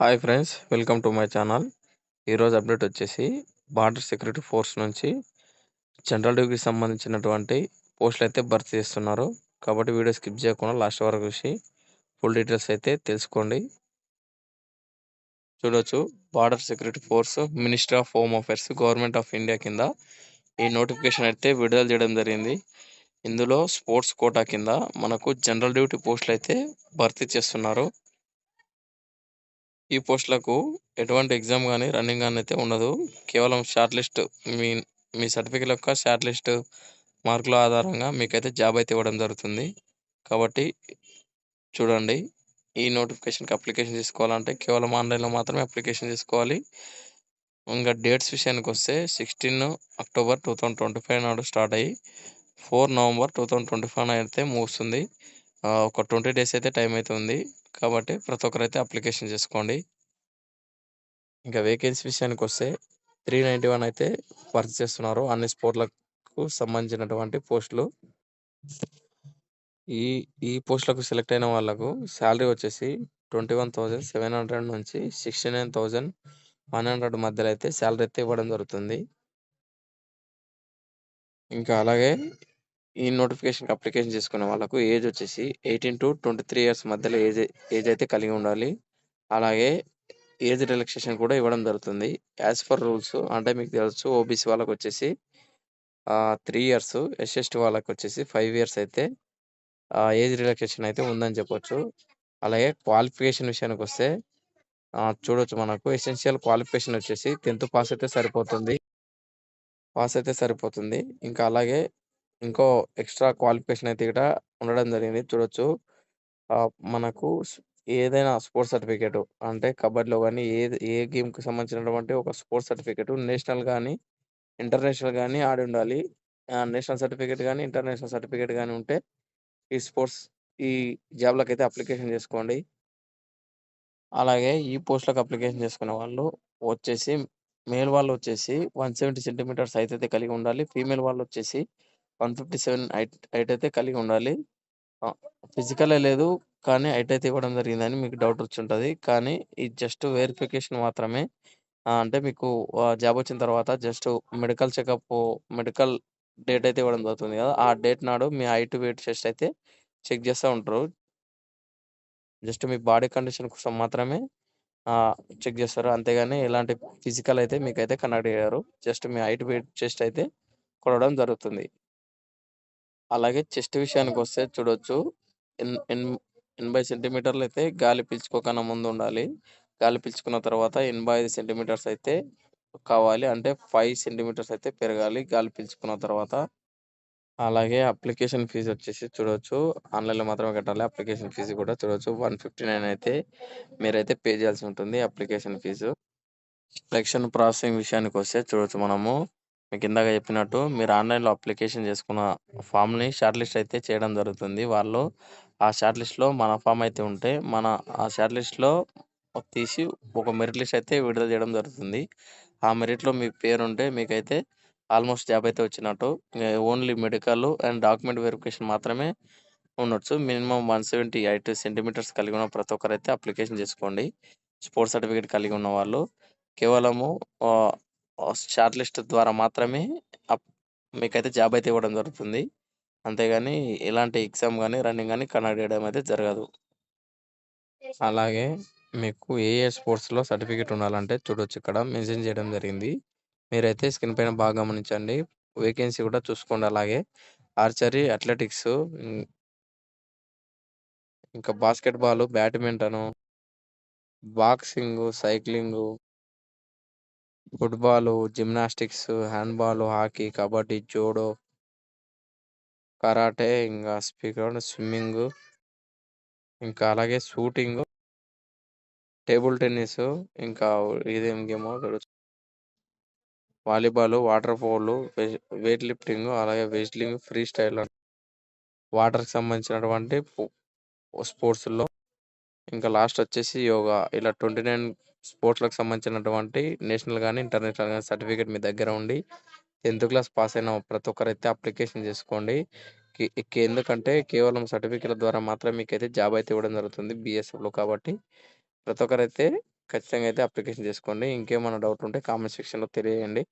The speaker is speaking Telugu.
Hi friends, welcome to my channel. ఈరోజు అప్డేట్ వచ్చేసి బార్డర్ సెక్యూరిటీ ఫోర్స్ నుంచి జనరల్ డ్యూటీకి సంబంధించినటువంటి పోస్టులు అయితే భర్తీ చేస్తున్నారు. కాబట్టి వీడియో స్కిప్ చేయకుండా లాస్ట్ వరకు చూసి ఫుల్ డీటెయిల్స్ అయితే తెలుసుకోండి. చూడొచ్చు, border security force, ministry of home affairs, government of India కింద ఈ నోటిఫికేషన్ అయితే విడుదల చేయడం జరిగింది. ఇందులో స్పోర్ట్స్ కోటా కింద మనకు జనరల్ డ్యూటీ పోస్టులు అయితే భర్తీ చేస్తున్నారు. ఈ పోస్టులకు ఎటువంటి ఎగ్జామ్ గానీ, రన్నింగ్ గాని అయితే ఉండదు. కేవలం షార్ట్ లిస్ట్ మీ మీ సర్టిఫికేట్ యొక్క షార్ట్ లిస్ట్ మార్కుల ఆధారంగా మీకైతే జాబ్ అయితే ఇవ్వడం జరుగుతుంది. కాబట్టి చూడండి, ఈ నోటిఫికేషన్‌కి అప్లికేషన్ చేసుకోవాలంటే కేవలం ఆన్‌లైన్‌లో మాత్రమే అప్లికేషన్ చేసుకోవాలి. ఇంగా డేట్స్ విషయానికొస్తే 16 అక్టోబర్ 2025 నాడు స్టార్ట్ అయ్యి 4 నవంబర్ 2025 అయితే ముగుస్తుంది. ఒక 20 డేస్ అయితే టైం అయితే ఉంది. కాబట్టి ప్రతి ఒక్కరైతే అప్లికేషన్ చేసుకోండి. ఇంకా వేకెన్సీ విషయానికొస్తే 391 అయితే భర్తీ చేస్తున్నారు. అన్ని స్పోర్ట్‌లకు సంబంధించినటువంటి పోస్టులు. ఈ ఈ పోస్టులకు సెలెక్ట్ అయిన వాళ్ళకు సాలరీ వచ్చేసి 21,700 నుంచి 69,100 మధ్యలో అయితే సాలరీ అయితే ఇవ్వడం జరుగుతుంది. ఇంకా అలాగే ఈ నోటిఫికేషన్‌కి అప్లికేషన్ చేసుకునే వాళ్ళకు ఏజ్ వచ్చేసి 18-23 ఇయర్స్ మధ్యలో ఏజ్ అయితే కలిగి ఉండాలి. అలాగే ఏజ్ రిలాక్సేషన్ కూడా ఇవ్వడం జరుగుతుంది. యాస్ పర్ రూల్స్ అంటే మీకు తెలుసు, ఓబీసీ వాళ్ళకొచ్చేసి 3 ఇయర్స్, ఎస్‌ఎస్టీ వాళ్ళకొచ్చేసి 5 ఇయర్స్ అయితే ఏజ్ రిలాక్సేషన్ అయితే ఉందని చెప్పొచ్చు. అలాగే క్వాలిఫికేషన్ విషయానికొస్తే చూడొచ్చు, మనకు ఎసెన్షియల్ క్వాలిఫికేషన్ వచ్చేసి 10థ్ పాస్ అయితే సరిపోతుంది. ఇంకా అలాగే ఇంకో ఎక్స్‌ట్రా క్వాలిఫికేషన్ అయితే ఇక్కడ ఉండడం జరిగింది. చూడొచ్చు, మనకు ఏదైనా స్పోర్ట్స్ సర్టిఫికేట్ అంటే కబడ్డీలో గాని, ఏ గేమ్‌కి సంబంధించినటువంటి ఒక స్పోర్ట్స్ సర్టిఫికేట్ నేషనల్ గాని, ఇంటర్నేషనల్ గాని ఆడుండాలి. నేషనల్ సర్టిఫికేట్ గాని, ఇంటర్నేషనల్ సర్టిఫికేట్ గాని ఉంటే ఈ స్పోర్ట్స్ ఈ జాబ్‌లకైతే అప్లికేషన్ చేసుకోండి. అలాగే ఈ పోస్ట్‌లకు అప్లికేషన్ చేసుకునే వాళ్ళు వచ్చేసి, మేల్ వాళ్ళొచ్చేసి 170 సెంటీమీటర్స్ హైట్ అయితే కలిగి ఉండాలి. ఫీమేల్ వాళ్ళొచ్చేసి 157 హైట్ అయితే కలిగి ఉండాలి. ఆహ్, ఫిజికలే లేదు, కానీ హైట్ అయితే ఇవ్వడం జరిగిందని మీకు డౌట్ వచ్చుంటది. కానీ ఇది జస్ట్ వెరిఫికేషన్ మాత్రమే. అంటే మీకు జాబ్ వచ్చిన తర్వాత just medical checkup, medical date అయితే ఇవ్వడం జరుగుతుంది కదా! ఆ డేట్ నాడు మీ హైట్, వెయిట్, చెస్ట్ అయితే చెక్ చేస్తా ఉంటారు. జస్ట్ మీ బాడీ కండిషన్ కోసం మాత్రమే చెక్ చేస్తారు. అంతేగాని ఎలాంటి ఫిజికల్ అయితే మీకైతే కండక్ట్ చేయరు. జస్ట్ మీ హైట్, వెయిట్, చెస్ట్ అయితే కొలవడం జరుగుతుంది. అలాగే చెస్ట్ విషయానికొస్తే చూడొచ్చు, ఎన్ ఎన్ 80 సెంటీమీటర్లు అయితే గాలి పీల్చుకోకన్నా ముందు ఉండాలి. గాలి పీల్చుకున్న తర్వాత 85 సెంటీమీటర్స్ అయితే కావాలి. అంటే 5 సెంటీమీటర్స్ అయితే పెరగాలి గాలి పీల్చుకున్న తర్వాత. అలాగే అప్లికేషన్ ఫీజ్ వచ్చేసి చూడొచ్చు, ఆన్‌లైన్‌లో మాత్రమే కట్టాలి. అప్లికేషన్ ఫీజ్ కూడా చూడొచ్చు, 159 అయితే మీరైతే పే చేయాల్సి ఉంటుంది అప్లికేషన్ ఫీజు. సెలక్షన్ ప్రాసెసింగ్ విషయానికొస్తే చూడొచ్చు, మనము మీకు ఇందాక చెప్పినట్టు మీరు ఆన్‌లైన్‌లో అప్లికేషన్ చేసుకున్న ఫామ్‌ని షార్ట్ లిస్ట్ అయితే చేయడం జరుగుతుంది. వాళ్ళు ఆ షార్ట్ లిస్ట్‌లో మన ఫామ్ అయితే ఉంటే, ఆ షార్ట్ లిస్ట్‌లో తీసి ఒక మెరిట్ లిస్ట్ అయితే విడుదల చేయడం జరుగుతుంది. ఆ మెరిట్‌లో మీ పేరుంటే మీకైతే ఆల్మోస్ట్ జాబ్ అయితే వచ్చినట్టు. Only medical and document verification మాత్రమే ఉండొచ్చు. మినిమమ్ 178 సెంటీమీటర్స్ కలిగి ఉన్న ప్రతి ఒక్కరైతే అప్లికేషన్ చేసుకోండి. స్పోర్ట్స్ సర్టిఫికేట్ కలిగి ఉన్నవాళ్ళు. కేవలము ఆహ్, షార్ట్ లిస్ట్ ద్వారా మాత్రమే అప్ మీకైతే జాబ్ అయితే ఇవ్వడం జరుగుతుంది. అంతేగాని ఎలాంటి ఎగ్జామ్ గాని, రన్నింగ్ గాని కండక్ట్ చేయడం అయితే జరగదు. అలాగే మీకు ఏ స్పోర్ట్స్‌లో సర్టిఫికేట్ ఉండాలంటే చూడొచ్చు, ఇక్కడ మెన్షన్ చేయడం జరిగింది. మీరైతే స్క్రీన్ పైన బాగా గమనించండి. వేకెన్సీ కూడా చూసుకోండి. అలాగే ఆర్చరీ, అథ్లెటిక్స్, హ్మ్, ఇంకా basketball, badminton, boxing, cycling, football, gymnastics, handball, hockey, kabaddi, judo, karate, ఇంగా స్విమ్మింగు, ఇంకా అలాగే షూటింగు, టేబుల్ టెన్నిసు, ఇంకా ఇదేం గేమో తెలీదు, volleyball, water polo, weight lifting, అలాగే వెయిట్లింగ్, ఫ్రీ స్టైల్, వాటర్‌కి సంబంధించినటువంటి స్పోర్ట్స్‌లో, ఇంకా లాస్ట్ వచ్చేసి యోగా. ఇలా 29 స్పోర్ట్స్‌లకు సంబంధించినటువంటి నేషనల్ గాని, ఇంటర్నేషనల్ గాని సర్టిఫికేట్ మీ దగ్గర ఉండి 10థ్ క్లాస్ పాస్ అయిన ప్రతి ఒక్కరైతే అప్లికేషన్ చేసుకోండి. ఎందుకంటే కేవలం సర్టిఫికేట్‌ల ద్వారా మాత్రమే మీకైతే జాబ్ అయితే ఇవ్వడం జరుగుతుంది బీఎస్ఎఫ్‌లో. కాబట్టి ప్రతి ఒక్కరైతే ఖచ్చితంగా అయితే అప్లికేషన్ చేసుకోండి. ఇంకేమన్నా డౌట్ ఉంటే కామెంట్ సెక్షన్‌లో తెలియజేయండి.